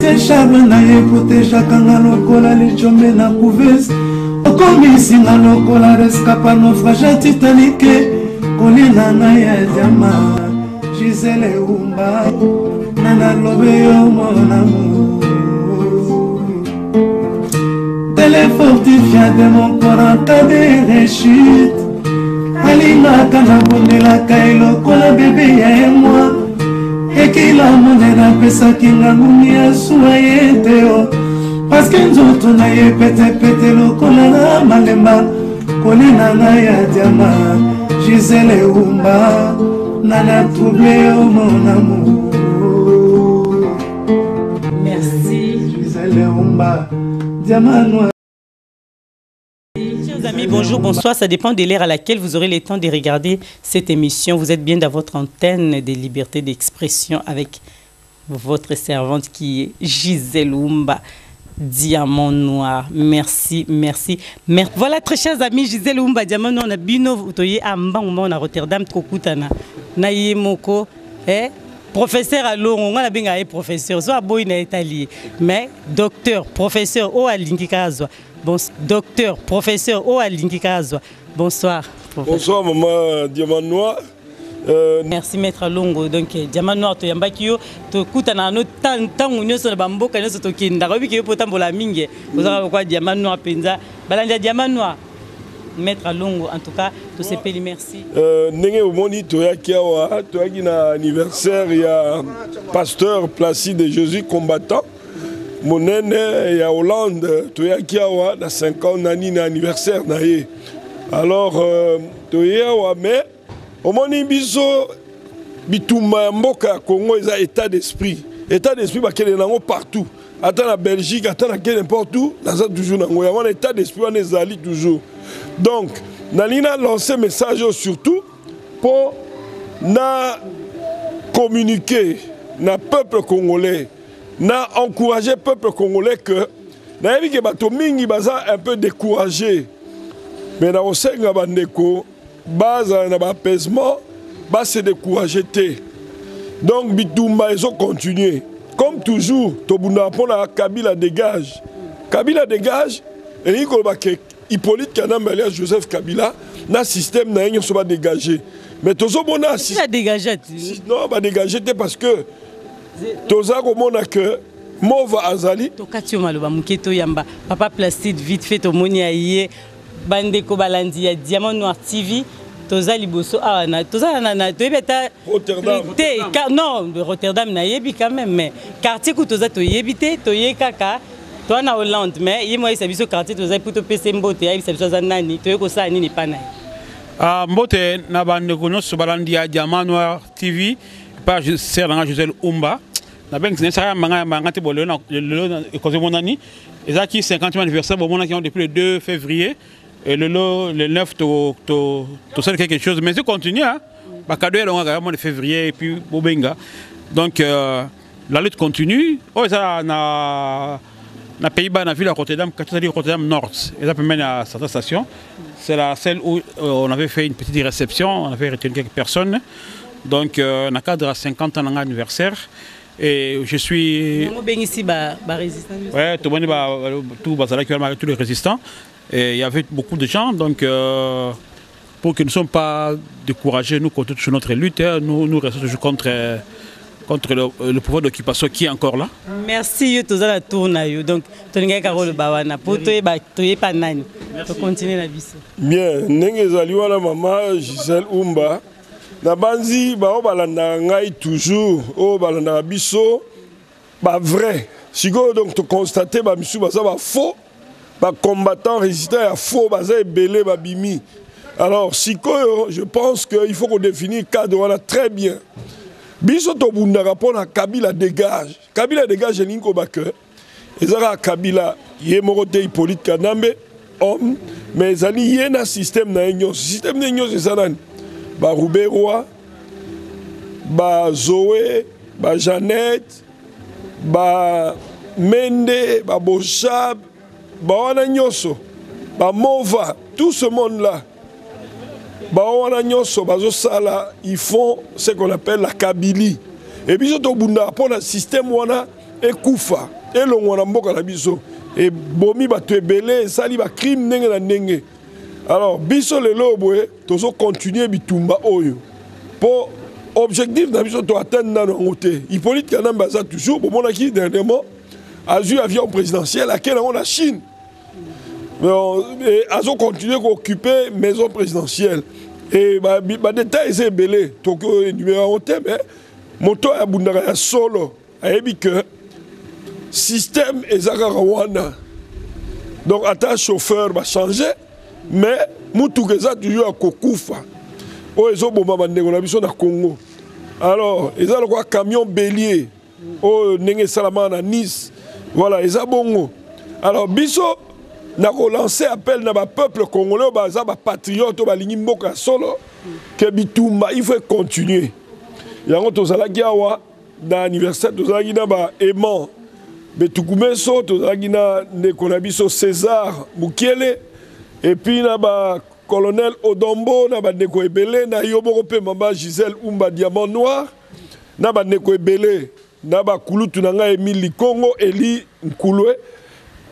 Charme na ye protéger kanga lokola lichombe na couveuse. Okomisi na lokola rescapa naufrage Titanic. Kolina na ya diama Gisèle Oumba Nana lobe yo mon amour. Téléfortifiant de mon corps en cas de rechute. Alina kana bondela kailo kola bébé ya moi. Ekila monena pesa kinga ngumia suaye teo. Parce que nzoto na ye pete pete lokola na malemba. Kolina na ya diama Gisèle Oumba Nana troublé oh mon amour. Merci Gisèle Oumba Diamant noir. Chers amis, bonjour, bonsoir, ça dépend de l'heure à laquelle vous aurez le temps de regarder cette émission. Vous êtes bien dans votre antenne de liberté d'expression avec votre servante qui est Gisèle Oumba Diamant Noir. Merci, merci, merci. Voilà, très chers amis, Gisèle Oumba Diamant Noir, on a bino utoye amba on a Rotterdam kokutana na yemoko professeur alors on a bien un professeur soit boy na italien mais docteur professeur o alingi kazwa. Bon, docteur, professeur, oh Alingi Kazwa. Bonsoir. Professeur. Bonsoir, maman Diamant Noir. Merci, maître Longo. Donc, Diamant Noir, tu as dit que tu as un temps où nous sommes en train de se faire. Tu as dit que tu as dit que Diamant Noir, Diamant Noir. Maître Longo, en tout cas, tu sais pas, merci. Nenge omoni toya kiawa, toya kina anniversaire, il y a pasteur Placide Jésus combattant. Mon nene ya Hollande toyakiawa na 50 ans na anniversaire na ye. Alors toyawa mais omoni biso bituma mboka Congo eza état d'esprit. État d'esprit bakele nango partout. Ata na Belgique, ata na n'importe où, naza toujours nango. Ya état d'esprit on ezali toujours. Donc nalina lancer message surtout pour na communiquer na peuple congolais. Na encouragé le peuple congolais que na yebi ke bato mingi baza un peu découragé mais na osenga bandeko baza na apaisement ba se décourager té donc bitumba ils ont continué comme toujours tobunda pona Kabila dégage et il koloba ke Hippolyte Kanambe Joseph Kabila na système na yenyo so ba dégager mais tozo bona système dégager non ba dégager parce que toza komona que mova azali tokati maloba muketo yamba papa Placide vite fait omoni aye bandeko balandi ya Diamant Noir TV toza liboso na toza na toyebeta Rotterdam non de Rotterdam na yebi quand même mais quartier ku toza toyebite toye kaka toi na Hollande mais yemo isa biso quartier toza puto pese mbote ya bisa biso za nani toyeko sa nini pana mbote na bandeko nyonso balandi ya Diamant Noir TV page sert dans Gisèle Oumba na ben c'est ça manga te bolé na cause monani et ça qui 50e anniversaire bon qui ont depuis le 2 février et le 9 to c'est quelque chose mais je continue hein ba cadeau est le mois de février et puis bobenga donc la lutte continue oh ça na Pays-Bas na ville à Rotterdam Rotterdam Nord et ça peut mener à cette station c'est la celle où on avait fait une petite réception on avait retenu quelques personnes. Donc, dans le cadre de 50 ans d'anniversaire, et je suis. Ouais, tous les résistants. Et il y avait beaucoup de gens, donc pour que nous ne soyons pas découragés, nous, contre notre lutte, nous restons toujours contre le pouvoir d'occupation qui est encore là. Merci, tu as tourné. Donc, tu as Carole Bawana. Pour toi, tu n'es pas nani. Tu continues la vie. Bien, Nengezaliwa la maman Gisèle Oumba. Na banzi ba balanda ngai toujours o balanda biso ba vrai sigo donc to constater ba misu ba ça ba faux ba combattant résistant à faux ba ça belé ba bimi alors siko je pense que il faut qu'on définisse cadre voilà très bien biso to bunda rapport à Kabila dégage ninko ba que ezara Kabila yemorote Hippolyte Kanambe homme mais zali yena système na union système na union c'est ça ba Rouberois, ba Zoé, ba Jeannette, ba Mende, ba Bochab, ba Wana Nyoso, ba Mova, tout ce monde-là, ba Wana Nyoso, ba Zosala, ils font ce qu'on appelle la Kabylie. Et puis, pour le système, ekufa elongwa na mboka na biso et bomi bato ebele sali ba crime ndenge na ndenge. Alors biso lelo boye tozo continuer bitumba oyo pour objectif na biso to atteindre na ngote. Hippolyte Kanambe aza toujours bomonaki dernièrement a eu avion présidentiel à quel on la Chine. Mais azo continuer à occuper maison présidentielle et bah détail c'est belé Tokyo numéro 1 mais moto ya bundaka ya solo ayebi que système ezaka Rwanda. Donc attends chauffeur va changer mais mutu keza toujours à kokufa. O ezo bomba bandeko na biso na Congo. Alors eza le camion bélier o ndenge salama na Nice. Voilà, eza bongo. Alors biso na ko lancer appel na ba peuple congolais baza ba patriote ba lingi mboka solo que bitumba il faut continuer. Yango tozalaki awa na anniversaire tozalaki na ba aimant betukumeso tozalaki na ndeko na biso César Mukiele et puis na ba colonel Odombo na ba ndeko ebele na yo moko pe mama Gisèle Umba Diamant Noir na ba ndeko ebele na ba kulutu na nga Emile Congo Eli Nkulwe.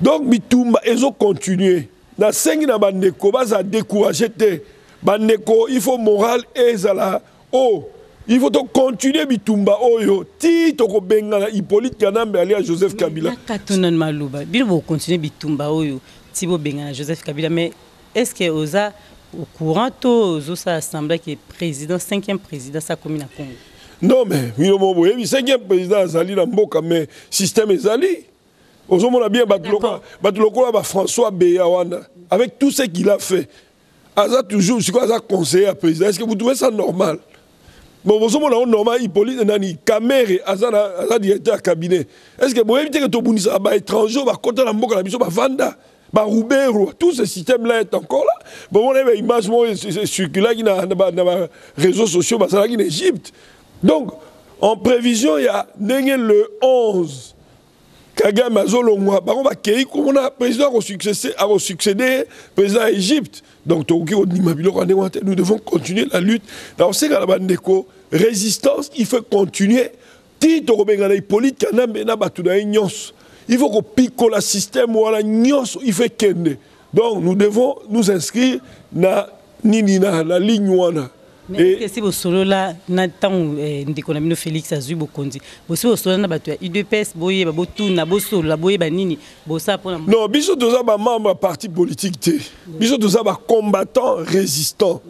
Donc bitumba ezo continuer na sengi na ba ndeko baza décourager te ba ndeko il faut moral ezala oh il faut continuer bitumba oyo ti to ko benga na Hippolyte Kanambe alias Joseph Kabila katunan maluba bilo continuer bitumba oyo ti bo benga na Joseph Kabila. Mais est-ce que oza au courant to zo sa assemblée que président 5e président sa commune à Congo? Non mais le 5e président azali na mboka mais système ezali. Aujourd'hui on a bien Batuloko François Beyawana avec tout ce qu'il a fait. Aza toujours c'est quoi ça conseiller à président. Est-ce que vous trouvez ça normal? Bon aujourd'hui on a normal Hippolyte nani Kamere aza directeur cabinet. Est-ce que vous évitez que to bunisa ba étranger ba kota na mboka na biso ba vanda ba Roubero tout ce système là est encore là. Bon on a une image circulaire qui na réseaux sociaux ba ça en Égypte. Donc, en prévision, il y a le 11. Kagame Azolongwa, par contre, le président a succédé président d'Égypte. Donc, nous devons continuer la lutte. Dans ce cas, la résistance, il faut continuer. Il faut qu'on pique le système, il faut qu'il. Donc, nous devons nous inscrire dans la ligne. Mais si vous solo là, n'attend ndikonomino Félix Azui Bokondi. Vous si vous solo na batu UDPS boye ba botu na boso la boye ba nini bosa pour. Non, biso toza ba membre parti politique té. Biso toza ba combattant résistant.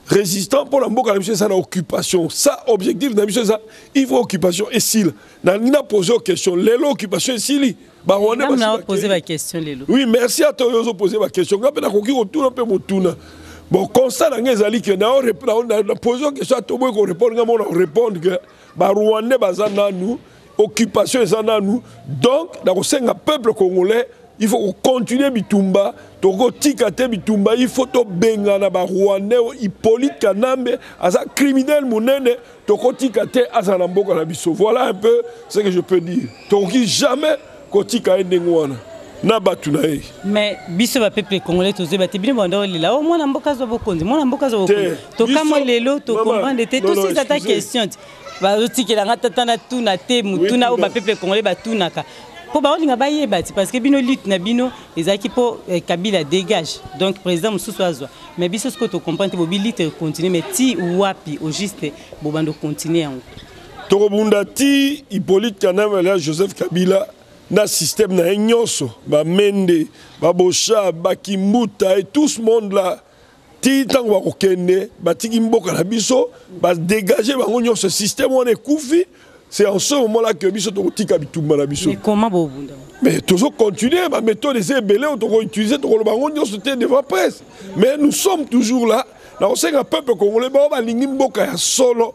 Résistant pour la mboka na biso ça na occupation. Ça objectif na biso ça il faut occupation et s'il na nina poser question lelo occupation et s'il ba Rwanda ba poser la question lelo. Oui, merci à toi de poser la question. Ngapena koki retourner un peu motuna. Bon, constat dans les alliés que nous posons question à tout le monde qu'on répond que les Rwandais sont nous, occupation est dans nous. Donc, dans le peuple congolais, il faut continuer bitumba, il faut que benga na ba Rwandais Hippolyte Kanambe as un criminel monene tokotikate azana mboka na biso. Voilà un peu ce que je peux dire. Toki jamais kotika endengwana. Mais biso ba peuple congolais tous ba tibini bondo lila o mwana mboka zo bokonzi mwana mboka zo bokonzi to kama lelo to comprendre te tout c'est ta question ba otikela ngata tana tuna te mutuna o ba peuple congolais ba tunaka po ba olinga ba yeba parce que bino lutte na bino ezaki po Kabila dégage donc président mususu azwa mais biso ce que to comprendre bo lutte continuer mais ti wapi au juste bo bando continuer en to bunda ti Hippolyte Kanambe là Joseph Kabila na système na nyonso ba Mende ba Bocha ba Kimbuta et tout ce monde là ti tango ba kokende ba tiki mboka na biso ba dégager ba nyonso système on est koufi. C'est en ce moment là que biso to tika bitumba na biso. Mais comment bo bunda? Mais toujours continuer ba méthode des ébélés on to utiliser to ba nyonso te devant presse. Mais nous sommes toujours là na on sait un peuple congolais ba lingi mboka ya solo.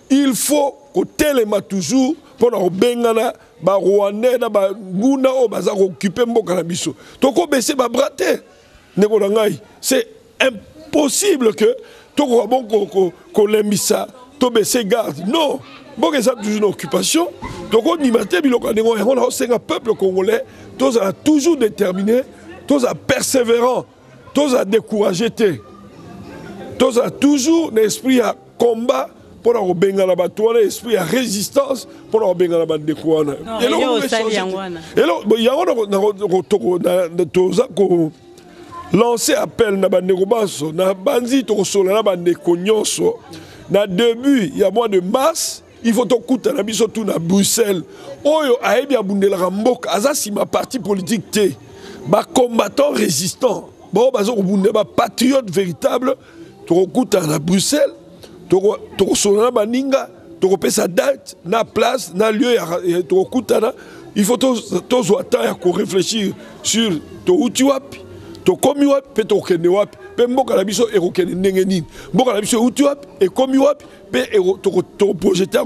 Il faut que telema toujours pour na bengana ba Rwandais na ba nguna o baza occuper mboka na biso. Toko baisser ba braté. Neko na ngai, c'est impossible que toko bon ko lembisa, to baisser garde. Non, bon que ça toujours une occupation. Toko nimate biloko ngo on a un peuple congolais, tous a toujours déterminé, tous a persévérant, tous a découragé, tous a toujours l'esprit à combat pour la benga la batoana esprit à résistance pour la benga la bande kwana et là il y a lancer appel na bande kobaso na banzi to sola na bande konyonso na début il y a mois de mars il faut tokuta na biso tout na Bruxelles oyo ayebi abundela mboka azasi ma parti politique té ba combattant résistant bon bazo kubunde ba patriote véritable tokuta na Bruxelles to sola na baninga to pesa date na place na lieu ya tokuta il faut tous attendre à réfléchir sur to utiwapi to komi wapi pe to kende wapi pe mboka na biso erokende ndenge nini mboka na biso uti wapi e komi wapi pe to projeter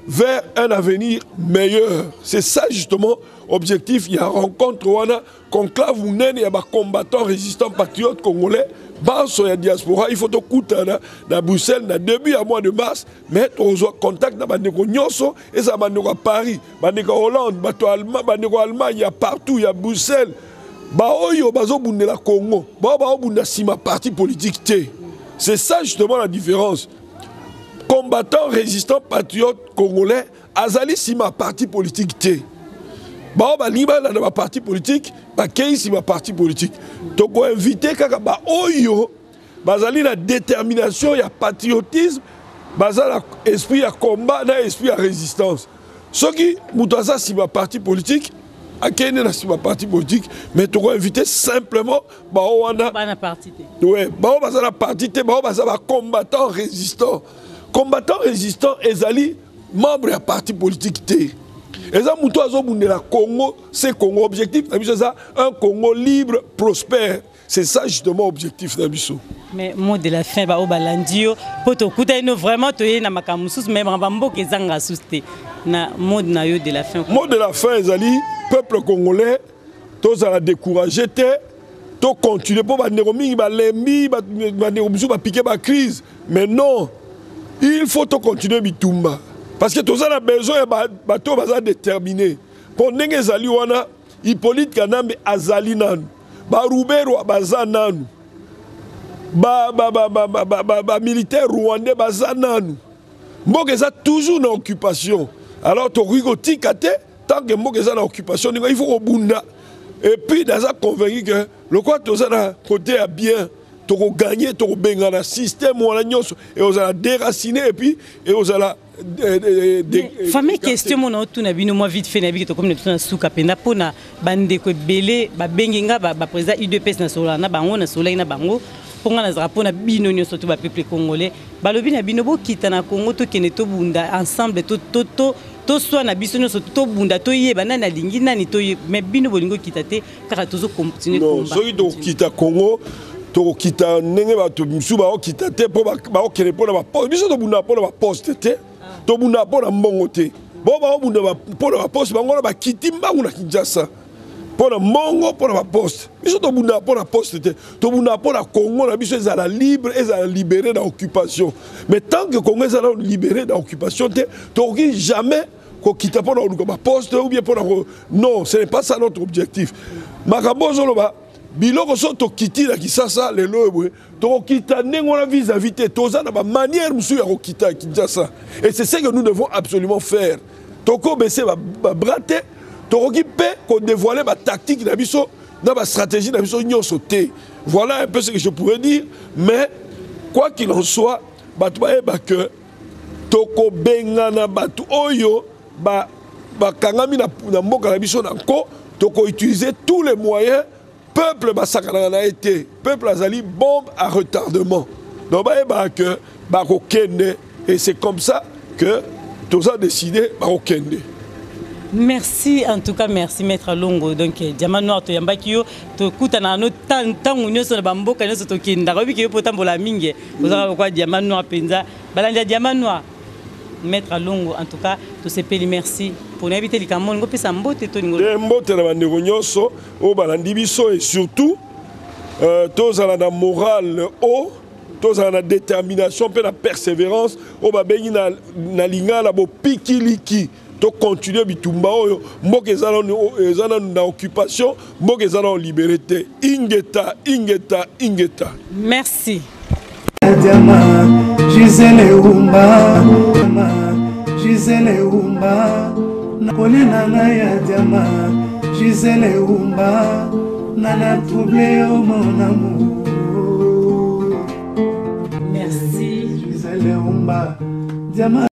vers un avenir meilleur. C'est ça justement objectif. Il y a rencontre wana conclave munene ya ba combattants résistants patriotes congolais banso ya diaspora il faut to kuta na Bruxelles na début à mois de mars mais on a contact na bandeko nyonso et ça bandeko à Paris bandeko Hollande bato allemand bandeko Allemagne il y a partout il y a Bruxelles ba oyo bazo bundela Congo ba bunda sima parti politique té. C'est ça justement la différence. Combattants résistants patriotes congolais azali sima parti politique té. Ba liba na ba parti politique ba kei sima parti politique. Donc on invité kaka ba oyo bazali na détermination ya patriotisme bazala esprit ya combat na esprit ya résistance. Ce qui mutaza sima parti politique à quel est la parti politique, mais tu vas inviter simplement la partie. Ouais, la partie, combattant résistant. Combattant résistant, ezali membre de la parti politique. Et ça, la Congo, c'est Congo objectif. Un Congo libre, prospère. C'est ça justement l'objectif d'Abisso. Mais mot de la fin, balandio, poto kuta vraiment toye na makamusus mais bambo kezanga suste. Na mot de la fin. Mot de la fin, ezali peuple congolais, tous à la décourager, tous continuer pour baneromi, balembi, baneromisu, piquer la crise. Mais non, il faut continuer bitumba. Parce que tous a besoin de bateau déterminé. Pour n'engue ezali wana, Hippolyte Kanambe azali nanu. Ba Roubero baza nanu. Ba militaire rwandais baza nanu. Mboka eza toujours en occupation. Alors to rigoti kate tant que mboka eza en occupation, il faut obunda. Et puis dans ça convaincu que le quoi to za côté à bien to gagner to benga na système wala nyonso et on a déraciner et puis et on a famille question mon autre na bino moi vite fait na biki to comme na souka pena pona bande ko belé ba benginga ba président UDPS na sola na bango na sola na bango ponga na drapeau na bino nyonso to ba peuple congolais balobi na bino bo kita na Congo to kene to bunda ensemble to soit na biso nyonso to bunda to yeba na lingi nani to mais bino bolingo kita te kaka tozo continuer combat. Non, so kita Congo to kita nenge ba to musu ba kita te po ba kene po na ba poste biso to bunda po na ba poste te. To bunda po na mbongo te. Bo ba bunda po na ba poste bango na ba kitimba na Kinshasa. Po na mbongo po na ba poste. Biso to bunda po na poste te. To bunda po na Congo na biso ezala libre, ezala libéré d'occupation. Mais tant que Congo ezala libéré d'occupation te, to jamais ko kita po na ba poste ou bien po na non, ce n'est pas ça notre objectif. Makabozo lo ba biloko so to kiti la Kisasa le lowe to kita nengo na vis-à-vis te toza na ba manière musu ya ko kita Kinshasa. Et c'est ce que nous devons absolument faire. Toko baisser ba braté to ki pe ko dévoiler ba tactique na biso na ba stratégie na biso nyonso te. Voilà un peu ce que je pourrais dire, mais quoi qu'il en soit batu ba que toko benga na batu oyo ba kangami na mboka na biso na ko toko utiliser tous les moyens. Peuple basakana a été peuple azali bombe à retardement. Donc que bakokende et c'est comme ça que tous a décidé bakokende. Merci en tout cas merci maître Longo donc diamant noir to yambaki yo to kutana no tangu nyoso na bamboka nyoso to kinda ko biki yo potambola mingi ozaka kwa diamant noir penza balanja diamant noir maître Longo en tout cas to sepeli merci pour inviter les Cameroun ngo pesa mbote to ngo mbote na bandeko nyonso o balandi biso et surtout tozala na morale haut tozala na détermination pe na persévérance o babengi na lingala bo pikiliki to continuer bitumba oyo mboka ezala na occupation mboka ezala en liberté ingeta merci. Gisele Umba, Gisele Umba, Nakolena ya diama, Gisele Umba, nana troublé au mon amour. Merci. Gisele Umba, diama.